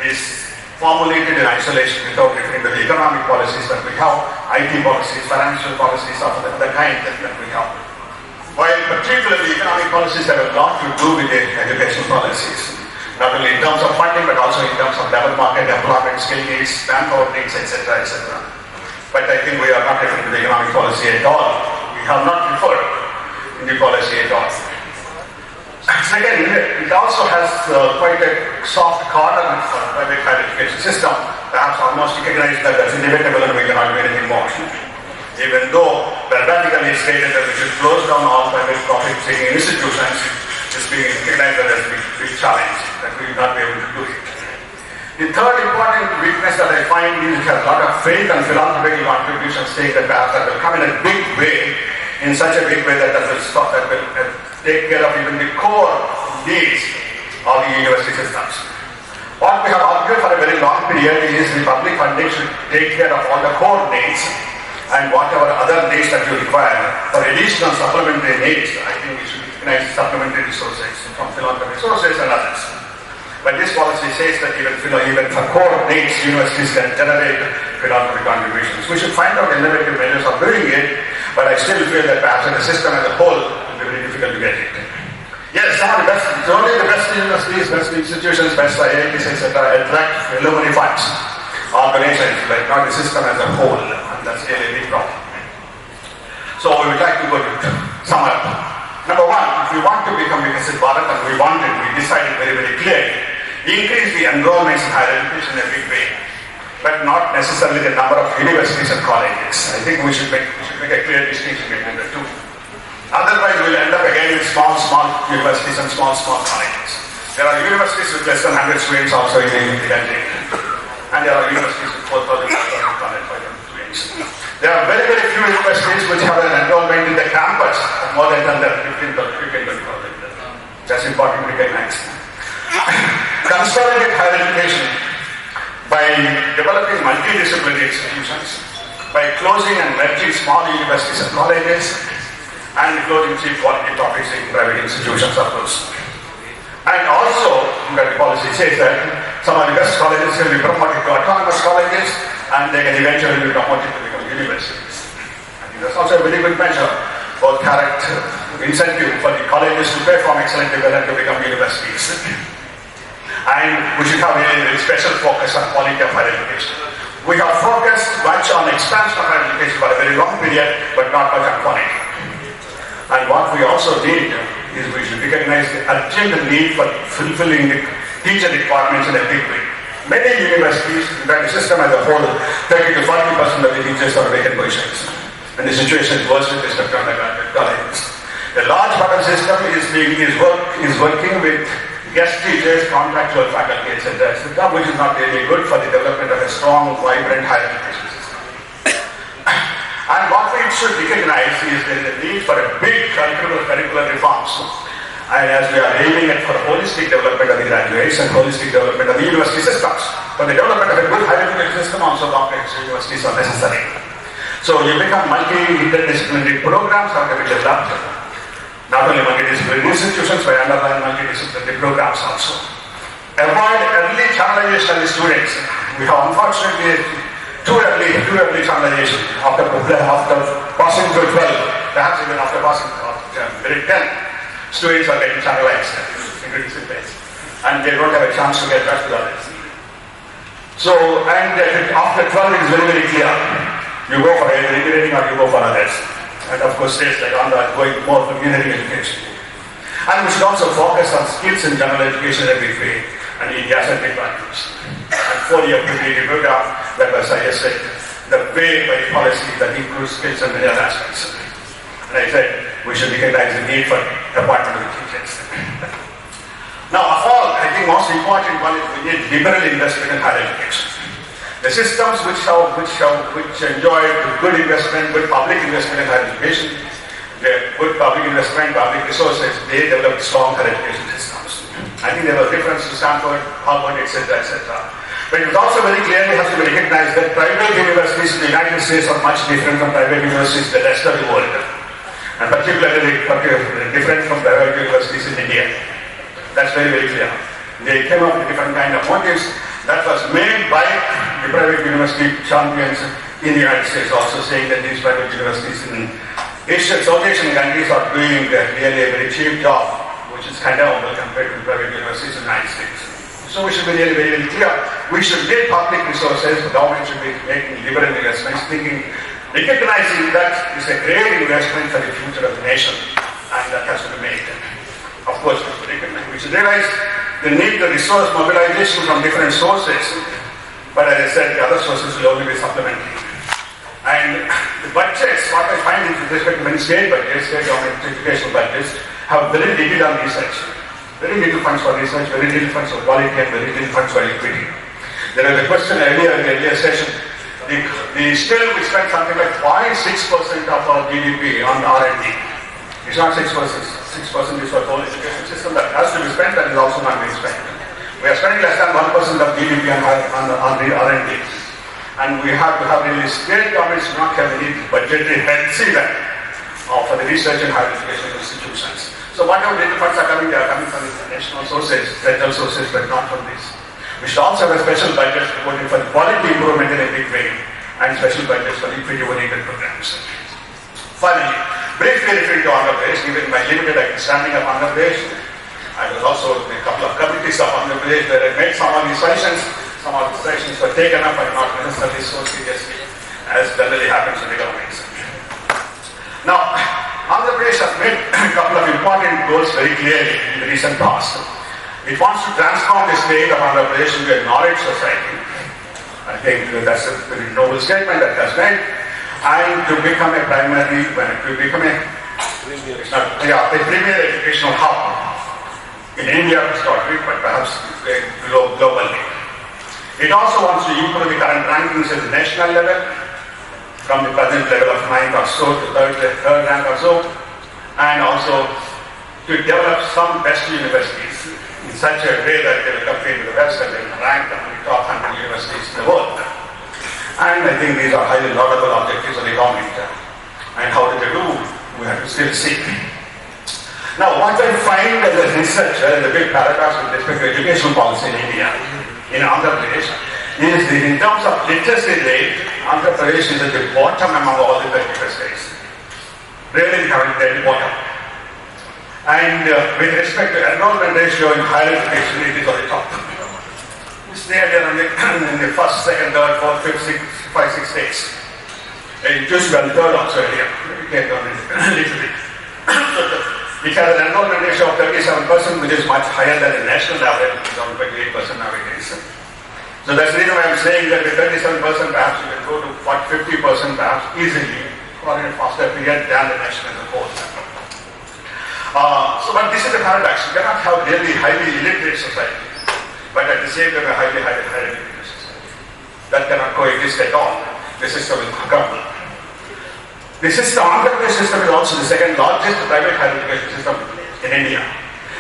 is formulated in isolation without referring to the economic policies that we have, IT policies, financial policies of the kind that we have. While particularly economic policies have a lot to do with the education policies, not only in terms of funding but also in terms of labor market, employment, skill needs, manpower needs, etc., etc. But I think we are not referring to the economic policy at all. We have not referred in the policy at all. Second, it also has quite a soft corner for private higher education system, perhaps almost recognized that that's inevitable and we cannot do anything more. Even though verbatically stated that we should close down all private profit-seeking institutions, it's being recognized as a big challenge, that we will not be able to do it. The third important weakness that I find is it has a lot of faith and philanthropic contributions that perhaps that will come in a big way, in such a big way that will stop, that will take care of even the core needs of the university systems. What we have argued for a very long period is the public funding should take care of all the core needs and whatever other needs that you require for additional supplementary needs. I think we should recognize supplementary resources from philanthropic sources and others. But this policy says that even for core needs, universities can generate philanthropic contributions. We should find out innovative measures of doing it, but I still feel that perhaps in the system as a whole, it will be very difficult to get it. Yes, some of the best, it's only the best universities, best institutions, best IITs, etc. attract alumni funds, organizations, but not the system as a whole, and that's really a big problem. So we would like to go to sum up. Number one, if we want to become Vikasit Bharat, and we decided very, very clearly, increase the enrollments in higher education in a big way, but not necessarily the number of universities and colleges. I think we should make a clear distinction between the two. Otherwise, we'll end up again with small universities and small colleges. There are universities with less than 100 students also in the country, and there are universities with 4,000, 5,000 students. There are very, very few universities which have an enrollment in the campus of more than 15,000. That's important to recognize. Consolidate higher education by developing multidisciplinary institutions, by closing and merging small universities and colleges, and closing cheap quality topics in private institutions, of course. And also, the policy says that some of the best colleges can be promoted to autonomous colleges, and they can eventually be promoted to become universities. I think that's also a very good measure for correct incentive for the colleges to perform excellently well and to become universities. And we should have a very special focus on quality of higher education. We have focused much on expansion of higher education for a very long period, but not much on quality. And what we also need is we should recognize the urgent need for fulfilling the teacher requirements in a big way. Many universities, in fact the system as a whole, 30 to 40% of the teachers are vacant positions. And the situation is worse with respect to undergraduate colleges. A large part of the system is working with guest teachers, contractual faculty, etc., which is not really good for the development of a strong, vibrant higher education system. And what we should recognize is there is a need for a big curricular reforms. And as we are aiming at for holistic development of the graduates and holistic development of the university systems, for the development of a good higher education system, also comprehensive universities are necessary. So you become multi-interdisciplinary programs are to be developed. Not only multidisciplinary institutions, but underlying multidisciplinary programs also. Avoid early channelization of the students. We have unfortunately too early channelization after passing through 12, perhaps even after passing grade 10. Students are getting channelized into disciplines and they don't have a chance to get back to the others. So, and after 12 it is very clear. You go for either engineering or you go for others. And of course states like Andhra are going more for engineering education. And we should also focus on skills in general education every way and in asset requirements. And 4-year preparatory program that was suggested, the way by policy that includes skills and many other aspects. And I said, we should recognize the need for appointment of the teachers. Now, of all, I think most important one is we need liberal investment in higher education. The systems which enjoy good investment, good public investment in higher education, good public investment, public resources, they develop strong higher education systems. I think there was difference to Stanford, Harvard, etc., etc. But it was also very clearly has to be recognized that private universities in the United States are much different from private universities in the rest of the world. And particularly different from private universities in India. That's very clear. They came up with different kind of motives that was made by the private university champions in the United States, also saying that these private universities in South Asian countries are doing really a very cheap job, which is kind of humble compared to private universities in the United States. So we should be really very clear. We should need public resources, the government should be making liberal investments, recognizing that it's a great investment for the future of the nation, and that has to be made. Of course, we should realize the need the resource mobilization from different sources, but as I said, the other sources will only be supplementary. And the budgets, what I find with respect to many state budgets, state government educational budgets, have very little on research. Very little funds for research, very little funds for quality, and very little funds for equity. There was a question earlier in the earlier session. Still we spend something like 0.6% of our GDP on R&D. It's not 6%. 6% is for the whole education system that has to be spent, that is also not being spent. We are spending less than 1% of GDP on the R&D. And we have to have really state governments do not have any budgetary heads either for the research and higher education institutions. So whatever little funds are coming, they are coming from the national sources, central sources, but not from this. We should also have a special budget supporting for the quality improvement in a big way and special budgets for equity-oriented programs. Finally, briefly referring to Andhra Pradesh, given my limited understanding of Andhra Pradesh, I was also in a couple of committees of Andhra Pradesh where I made some of these suggestions. Some of the suggestions were taken up but not necessarily so seriously as generally happens in the governments. Now, Andhra Pradesh has made a couple of important goals very clearly in the recent past. It wants to transform the state of Andhra Pradesh into a knowledge society. I think that's a very noble statement that has made. And to become a premier educational hub in India to start with, but perhaps globally. It also wants to improve the current rankings at the national level, from the present level of 9th or so to third rank or so, and also to develop some best universities in such a way that they will compete with the best and they will rank among the top 100 universities in the world. And I think these are highly laudable objectives of the government. And how do they do? We have to still see. Now, what I find as a researcher, the big paradox with respect to educational policy in India, in Andhra Pradesh, is that in terms of literacy rate, Andhra Pradesh is at the bottom among all the 35 states. Really, we have at the bottom. And with respect to enrollment ratio in higher education, it is on the top. It's there in the first, second, third, fourth, fifth, sixth, 5, 6 states. And it used to be on the third also earlier. It came down a little bit. It has an enrollment ratio of 37%, which is much higher than the national average, which is around 28% nowadays. So that's the reason why I'm saying that with 37% perhaps you can go to 50% perhaps easily or in a faster period than the nation as a whole. But this is a paradox. You cannot have really highly illiterate society, but at the same time a highly educated society. That cannot coexist at all. The system will crumble. The system, Andhra Pradesh system is also the second largest private higher education system in India.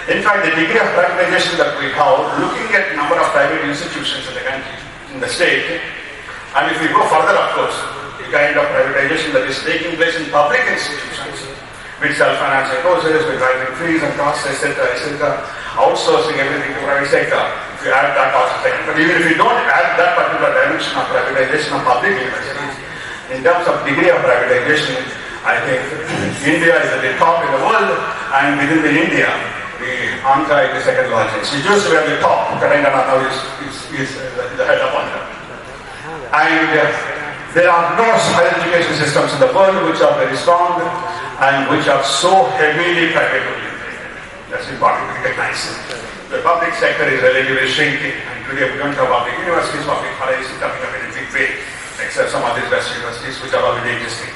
In fact, the degree of privatization that we have, looking at number of private institutions in the country, in the state, and if we go further, of course, the kind of privatization that is taking place in public institutions, with self-financing courses, with rising fees and costs, etc., outsourcing everything to private sector. If you add that also second, but even if you don't add that particular dimension of privatization of public universities, in terms of degree of privatization, I think India is at the top in the world, and within the India, the Andhra is the second largest. It used to be at the top. Kakinada now is the head of Andhra. And there are no higher education systems in the world which are very strong and which are so heavily private oriented. That's important to recognize. The public sector is relatively shrinking, and today we don't have public universities, public colleges is coming up in a big way, except some of these West universities which are already existing.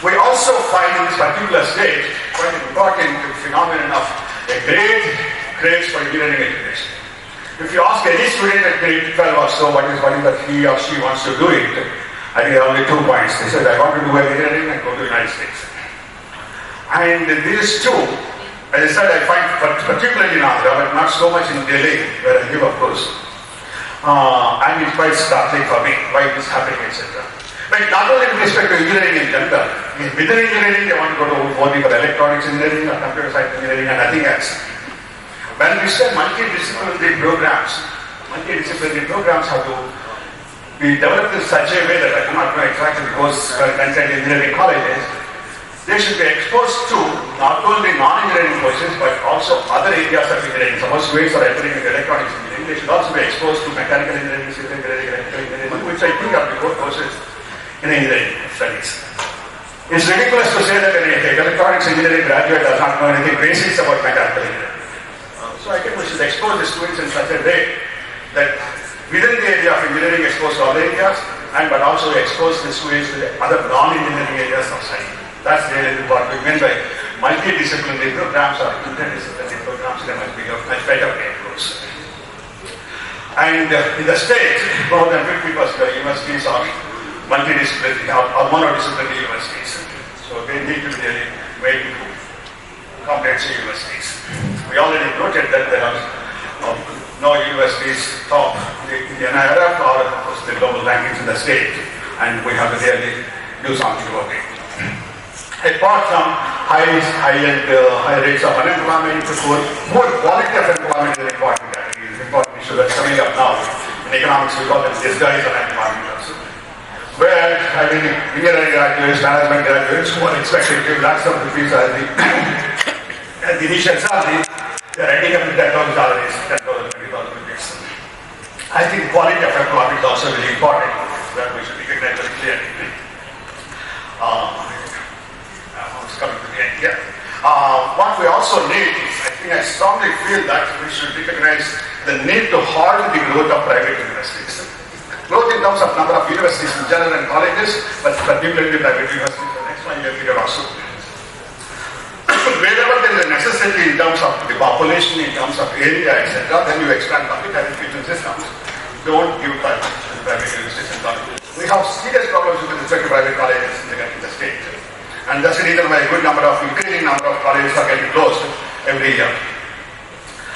We also find in this particular state quite an important phenomenon of a great craze for engineering education. If you ask any student at grade 12 or so what is that he or she wants to do it, I think there are only 2 points. They said, I want to do engineering and go to the United States. And these two, as I said, I find particularly in Andhra, but not so much in Delhi, where I live, of course. And it's quite startling for me, why this is happening, etc. But not only with respect to engineering in general, within engineering they want to go to only for electronics engineering or computer science engineering and nothing else. When we say multidisciplinary programs have to be developed in such a way that I cannot know exactly because content engineering colleges, they should be exposed to not only non-engineering courses but also other areas of engineering. Suppose students are entering into electronics engineering, they should also be exposed to mechanical engineering, civil engineering, electrical engineering, which I think are the core courses in engineering studies. It's ridiculous to say that an electronics engineering graduate does not know anything basics about mechanical engineering. So I think we should expose the students in such a way that within the area of engineering expose to other areas, but also expose the students to the other non-engineering areas of science. That's really what we mean by multidisciplinary programs or interdisciplinary programs. They must be of much better approach. And in the States, more than 50% of universities are multidisciplinary or monodisciplinary universities. So they need to be really made into comprehensive universities. We already noted that there are no universities top in the NIRF or of course the global rankings in the state, and we have to really do something about it. Apart from high rates of unemployment, more quality of employment is an important category. It's an important issue that's coming up now. In economics, we call them disguised unemployment also. Where engineering graduates, management graduates who are expected to give lakhs of rupees as the initial salary, they are ending up with 10,000 salaries, 10,000, 20,000 rupees. I think quality of employment is also really important, that we should recognize very clearly. Coming to the end here. What we also need is, I strongly feel that we should recognize the need to halt the growth of private universities. Growth in terms of number of universities in general and colleges, but particularly private universities in the next 1 year period also. Wherever there is a necessity in terms of the population, in terms of area, etc., then you expand public education systems. Don't give private universities and colleges. We have serious problems with respect to private colleges in the state. And that's the reason why increasing number of colleges are getting closed every year.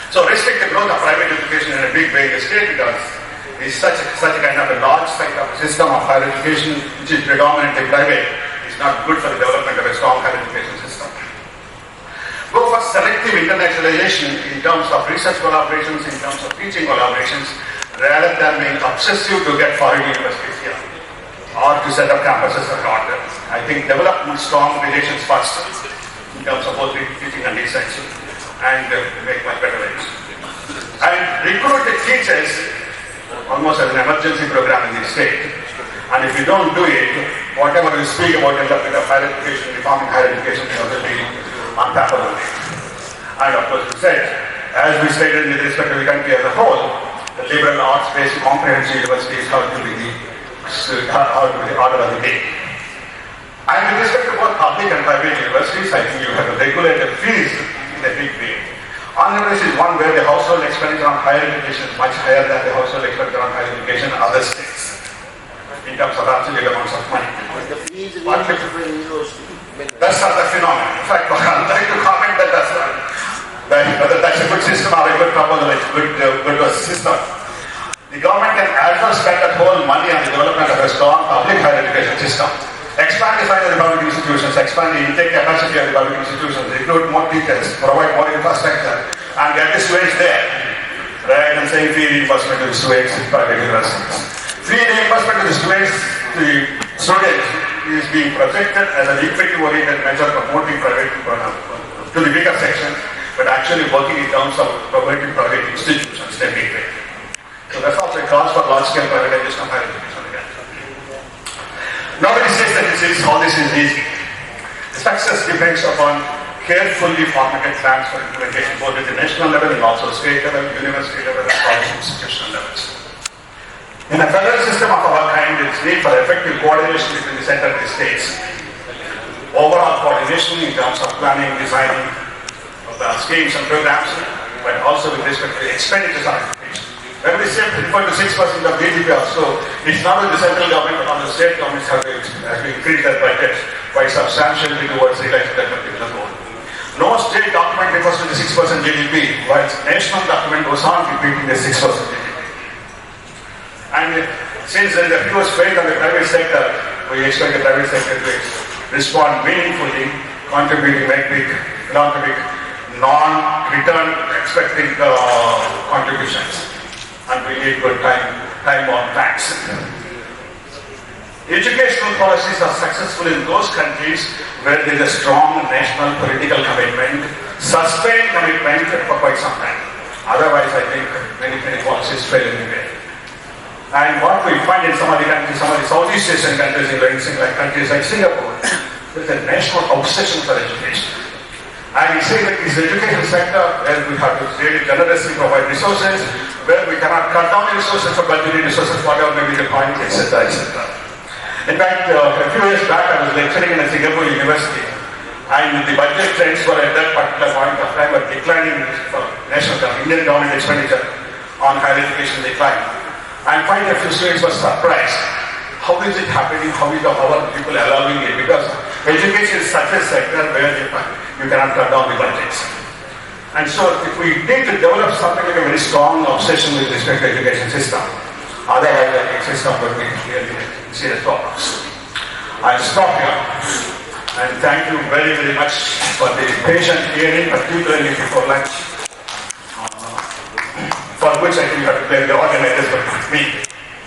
So restrict the growth of private education in a big way in the state because it's such a kind of a large kind of system of higher education which is predominantly private. It's not good for the development of a strong higher education system. Go for selective internationalization in terms of research collaborations, in terms of teaching collaborations, rather than being obsessive to get foreign universities here or to set up campuses abroad. I think develop strong relations first in terms of both teaching and research and make much better lives. And recruit the teachers almost as an emergency program in the state. And if you don't do it, whatever you speak about development of higher education, reforming higher education, will be on paper only. And of course, as we stated with respect to the country as a whole, the liberal arts-based comprehensive universities have to be the order of the day. And with respect to both public and private universities, I think you have to regulate the fees Pradesh is one where the household expenditure on higher education is much higher than the household expenditure on higher education in other states, in terms of absolute amounts of money. That's not the phenomenon. In fact, I'd like to comment that whether that's a good system or a good proposal, it's a good system. The government can as well spend that whole money on the development of a strong public higher education system. Expand the size of the public institutions, expand the intake capacity of the public institutions, recruit more teachers, provide more infrastructure, and get the students there. Rather than saying free reimbursement to the students in private universities. Free reimbursement to the students is being projected as an equity-oriented measure promoting private to the bigger section, but actually working in terms of promoting private institutions every way. So that's also a cause for large-scale privatization of higher education. Nobody says that all this is easy. The success depends upon carefully formatted plans for implementation, both at the national level and also state level, university level, and college institutional levels. In a federal system of our kind, there is need for effective coordination between the center and the states. Overall coordination in terms of planning, designing of the schemes and programs, but also with respect to the expenditures on education. When we say 3.6% of GDP also, it's not only the central government but also the state governments have to increase their budget quite substantially towards realizing that particular goal. No state document refers to the 6% GDP, while national document goes on repeating the 6% GDP. And since there is a few strain on the private sector, we expect the private sector to respond meaningfully, contributing, make big, philanthropic, non-return expecting contributions. And we need good time-bound plans. Educational policies are successful in those countries where there is a strong national political commitment, sustained commitment for quite some time. Otherwise, I think many policies fail anyway. And what we find in some of the countries, some of the Southeast Asian countries, including countries like Singapore, there is a national obsession for education. And we say that this education sector, where we have to really generously provide resources, where we cannot cut down the resources for budgetary resources, whatever may be the point, etc., etc. In fact, a few years back, I was lecturing in a Singapore university, and the budget trends were at that particular point of time were declining for national government, Indian government expenditure on higher education decline. And quite a few students were surprised. How is it happening? How are people allowing it? Because education is such a sector where you cannot cut down the budgets. And so if we need to develop something like a very strong obsession with respect to education system, otherwise the system would be really serious problems. I'll stop here. And thank you very, very much for the patient hearing, particularly before lunch, for which I think you have to blame the organizers, but not me.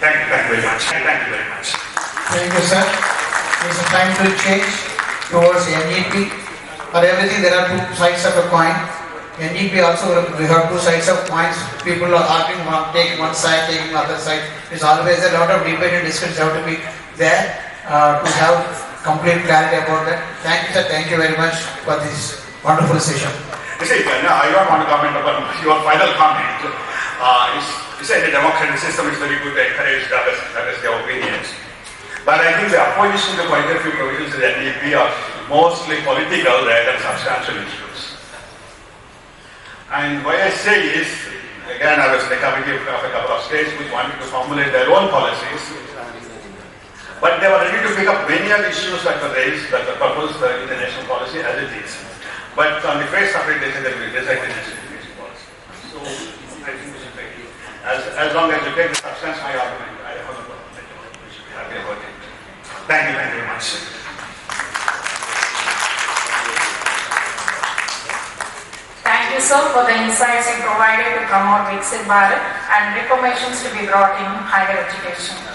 Thank you very much. Thank you very much. Thank you, sir. It's a time to change towards NEP. For everything, there are two sides of a coin. NEP also, we have two sides of coins. People are arguing, take one side, taking the other side. It's always a lot of debate and discussion have to be there to have complete clarity about that. Thank you, sir. Thank you very much for this wonderful session. You see, I don't want to comment upon your final comment. You said the democratic system is very good to encourage others their opinions. But I think the opposition to quite a few provisions in the NEP are mostly political rather than substantial issues. And why I say is, again, I was in the committee of a couple of states which wanted to formulate their own policies. But they were ready to pick up many of the issues that were raised, that were proposed in the national policy as it is. But on the face of it, they said they will reject the national education policy. So I think we should take it. As long as you take the substance of my argument, I have no problem. We should be happy about it. Thank you very much. Thank you, sir, for the insights you provided to promote Viksit Bharat and reformations to be brought in higher education.